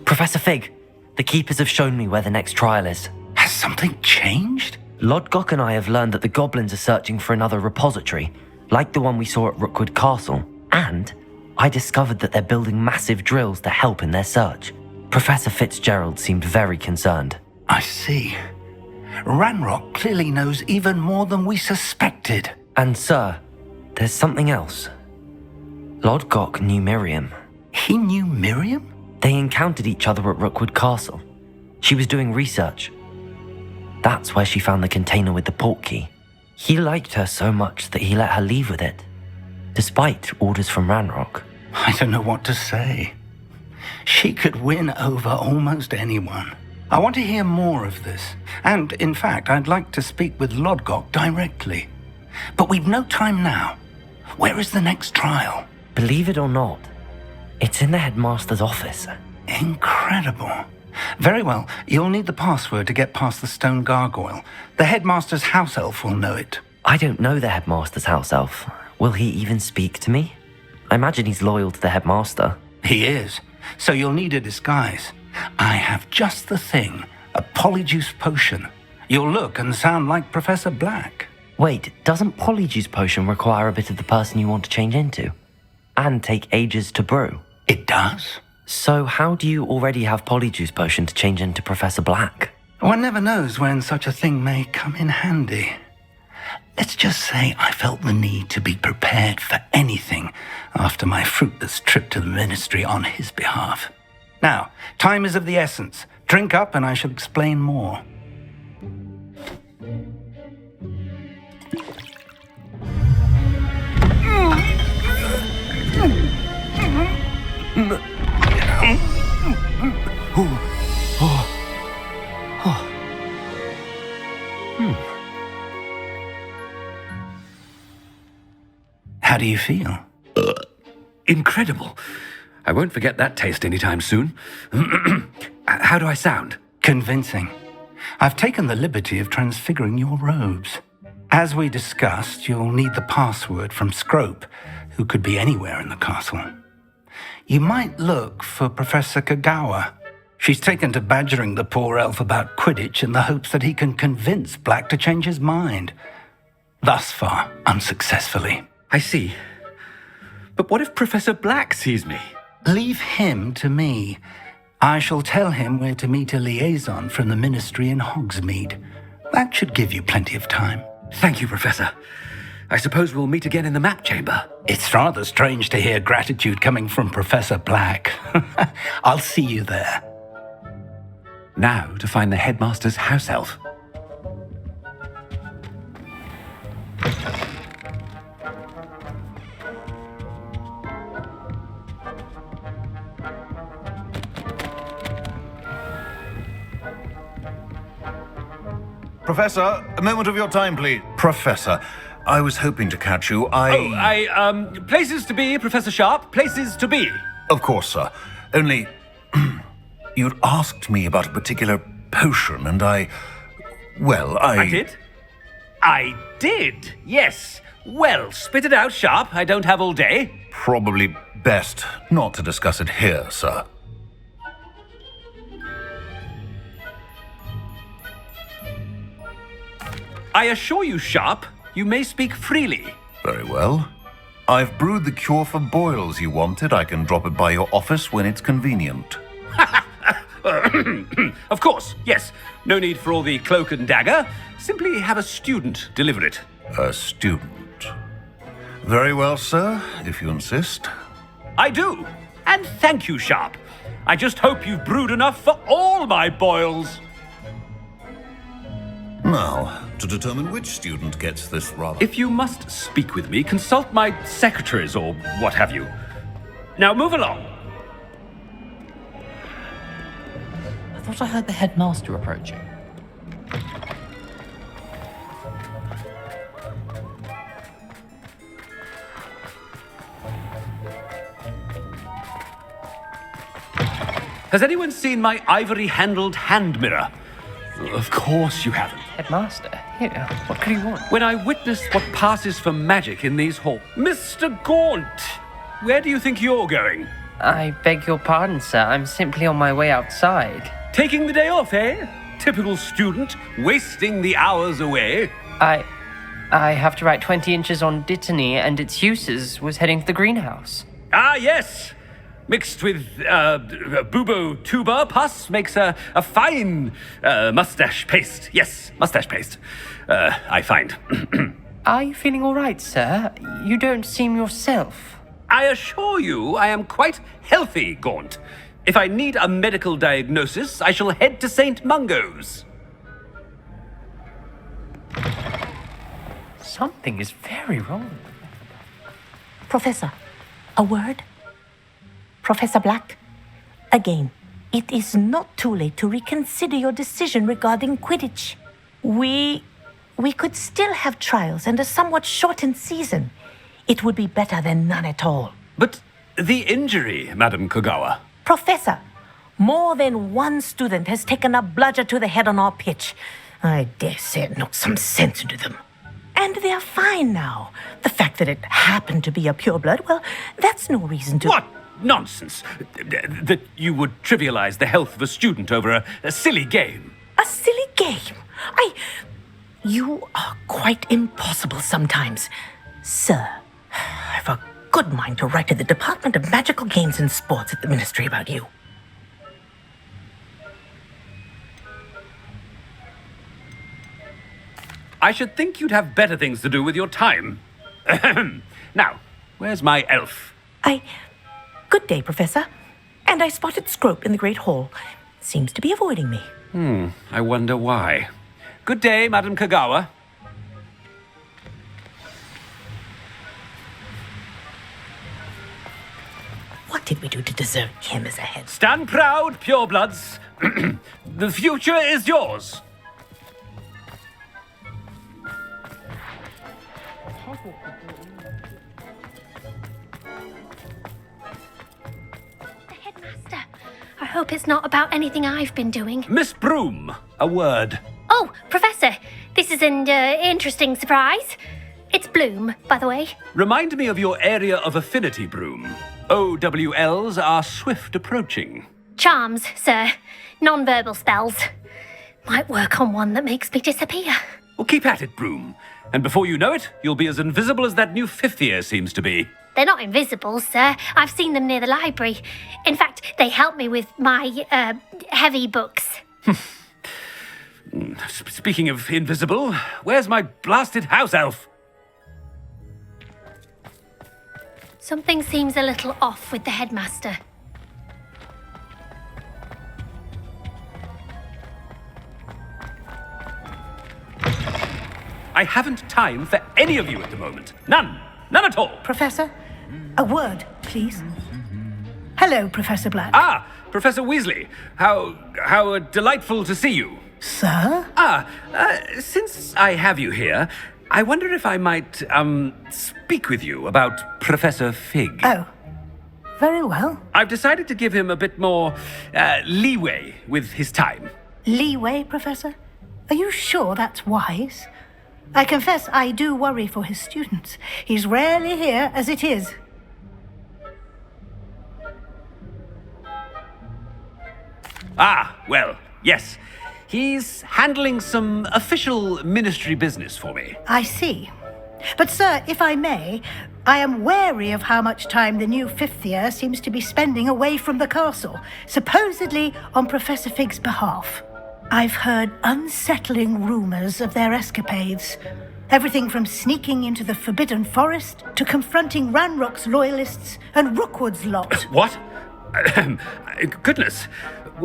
Professor Fig, the Keepers have shown me where the next trial is. Has something changed? Lodgok and I have learned that the goblins are searching for another repository, like the one we saw at Rookwood Castle. And I discovered that they're building massive drills to help in their search. Professor Fitzgerald seemed very concerned. I see. Ranrock clearly knows even more than we suspected. And sir, there's something else. Lodgok knew Miriam. He knew Miriam? They encountered each other at Rookwood Castle. She was doing research. That's where she found the container with the portkey. He liked her so much that he let her leave with it, despite orders from Ranrock. I don't know what to say. She could win over almost anyone. I want to hear more of this. And, in fact, I'd like to speak with Lodgok directly. But we've no time now. Where is the next trial? Believe it or not, it's in the Headmaster's office. Incredible. Very well. You'll need the password to get past the stone gargoyle. The Headmaster's house elf will know it. I don't know the Headmaster's house elf. Will he even speak to me? I imagine he's loyal to the Headmaster. He is. So you'll need a disguise. I have just the thing. A Polyjuice potion. You'll look and sound like Professor Black. Wait, doesn't Polyjuice potion require a bit of the person you want to change into? And take ages to brew? It does. So how do you already have Polyjuice potion to change into Professor Black? One never knows when such a thing may come in handy. Let's just say I felt the need to be prepared for anything after my fruitless trip to the Ministry on his behalf. Now, time is of the essence. Drink up and I shall explain more. How do you feel? Incredible. I won't forget that taste anytime soon. How do I sound? Convincing. I've taken the liberty of transfiguring your robes. As we discussed, you'll need the password from Scrope, who could be anywhere in the castle. You might look for Professor Kagawa. She's taken to badgering the poor elf about Quidditch in the hopes that he can convince Black to change his mind. Thus far, unsuccessfully. I see. But what if Professor Black sees me? Leave him to me. I shall tell him where to meet a liaison from the Ministry in Hogsmeade. That should give you plenty of time. Thank you, Professor. I suppose we'll meet again in the map chamber. It's rather strange to hear gratitude coming from Professor Black. I'll see you there. Now to find the Headmaster's house elf. Professor, a moment of your time, please. Professor, I was hoping to catch you. Places to be, Professor Sharp. Places to be. Of course, sir. Only, you'd asked me about a particular potion, and I did? I did, yes. Well, spit it out, Sharp. I don't have all day. Probably best not to discuss it here, sir. I assure you, Sharp, you may speak freely. Very well. I've brewed the cure for boils you wanted. I can drop it by your office when it's convenient. Of course, yes. No need for all the cloak and dagger. Simply have a student deliver it. A student. Very well, sir, if you insist. I do. And thank you, Sharp. I just hope you've brewed enough for all my boils. Now, to determine which student gets this rather... If you must speak with me, consult my secretaries or what have you. Now move along. I thought I heard the Headmaster approaching. Has anyone seen my ivory-handled hand mirror? Of course you haven't. Headmaster? Here, what could he want? When I witnessed what passes for magic in these halls... Mr. Gaunt! Where do you think you're going? I beg your pardon, sir. I'm simply on my way outside. Taking the day off, eh? Typical student, wasting the hours away. I have to write 20 inches on Dittany and its uses. Was heading to the greenhouse. Ah, yes. Mixed with bubo tuber pus makes a fine mustache paste. Yes, mustache paste. I find. Are you feeling all right, sir? You don't seem yourself. I assure you I am quite healthy, Gaunt. If I need a medical diagnosis, I shall head to St. Mungo's. Something is very wrong. Professor, a word? Professor Black, again, it is not too late to reconsider your decision regarding Quidditch. We could still have trials and a somewhat shortened season. It would be better than none at all. But the injury, Madam Kogawa. Professor, more than one student has taken a bludger to the head on our pitch. I dare say it knocked some sense into them. And they're fine now. The fact that it happened to be a pureblood, well, that's no reason to... What nonsense! That you would trivialize the health of a student over a silly game. A silly game? You are quite impossible sometimes. Sir, I've a good mind to write to the Department of Magical Games and Sports at the Ministry about you. I should think you'd have better things to do with your time. Now, where's my elf? Good day, Professor. And I spotted Scrope in the Great Hall. Seems to be avoiding me. I wonder why. Good day, Madam Kogawa. What did we do to deserve him as a head? Stand proud, purebloods. The future is yours. The Headmaster. I hope it's not about anything I've been doing. Miss Broom, a word. Oh, Professor, this is an interesting surprise. It's Bloom, by the way. Remind me of your area of affinity, Broom. OWLs are swift approaching. Charms, sir. Non-verbal spells. Might work on one that makes me disappear. Well, keep at it, Broom. And before you know it, you'll be as invisible as that new fifth year seems to be. They're not invisible, sir. I've seen them near the library. In fact, they help me with my, heavy books. Speaking of invisible, where's my blasted house elf? Something seems a little off with the Headmaster. I haven't time for any of you at the moment. None. None at all. Professor, a word, please. Hello, Professor Black. Ah, Professor Weasley. How delightful to see you. Sir? Since I have you here, I wonder if I might, speak with you about Professor Fig. Oh, very well. I've decided to give him a bit more, leeway with his time. Leeway, Professor? Are you sure that's wise? I confess I do worry for his students. He's rarely here as it is. Ah, well, yes. He's handling some official ministry business for me. I see. But, sir, if I may, I am wary of how much time the new fifth year seems to be spending away from the castle, supposedly on Professor Fig's behalf. I've heard unsettling rumors of their escapades. Everything from sneaking into the Forbidden Forest to confronting Ranrock's loyalists and Rookwood's lot. What? Goodness.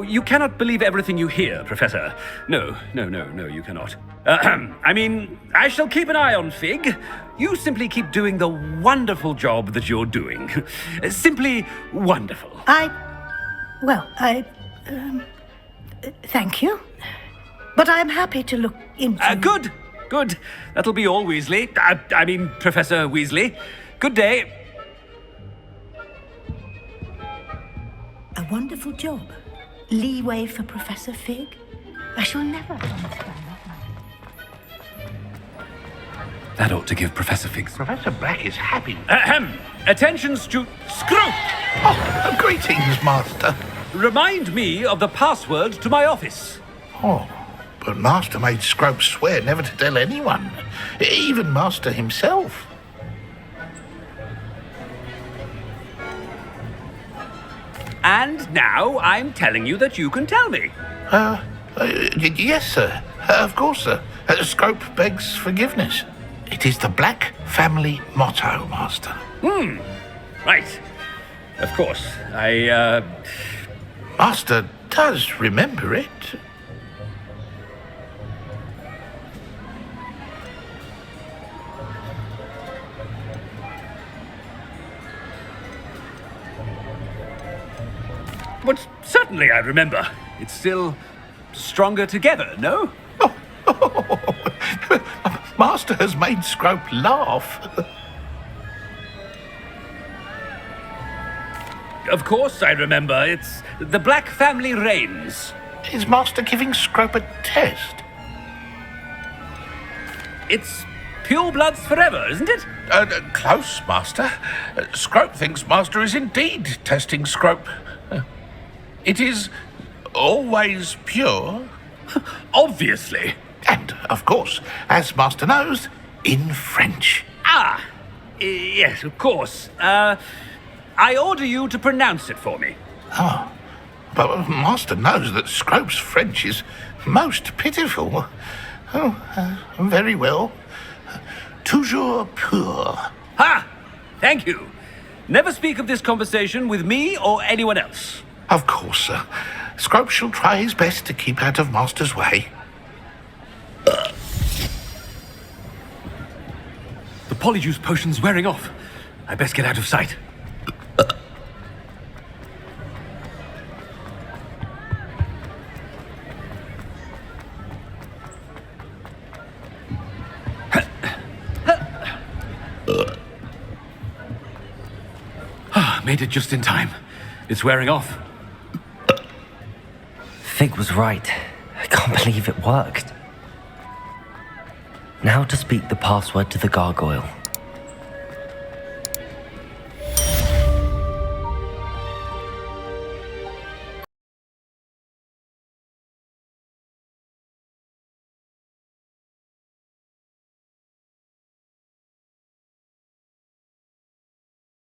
You cannot believe everything you hear, Professor. No, you cannot. I mean, I shall keep an eye on Fig. You simply keep doing the wonderful job that you're doing. Simply wonderful. Thank you. But I'm happy to look into... Good. That'll be all, Weasley. I mean, Professor Weasley. Good day. A wonderful job. Leeway for Professor Fig. I shall never understand That ought to give Professor Figs. Professor Black is happy. Ahem! Attention, Scrope! Oh, greetings, Master. Remind me of the password to my office. Oh, but Master made Scrope swear never to tell anyone, even Master himself. And now I'm telling you that you can tell me. Yes, sir. Of course, sir. Scrope begs forgiveness. It is the Black family motto, Master. Right. Of course. Master does remember it. But certainly I remember. It's still stronger together, no? Master has made Scrope laugh. Of course I remember. It's the Black family reigns. Is Master giving Scrope a test? It's pure bloods forever, isn't it? Close, Master. Scrope thinks Master is indeed testing Scrope. It is always pure. Obviously. And, of course, as Master knows, in French. Yes, of course. I order you to pronounce it for me. Oh, but Master knows that Scrope's French is most pitiful. Very well. Toujours pur. Ha! Thank you. Never speak of this conversation with me or anyone else. Of course, sir. Scrope shall try his best to keep out of Master's way. The Polyjuice potion's wearing off. I best get out of sight. Made it just in time. It's wearing off. Fig was right. I can't believe it worked. Now to speak the password to the gargoyle.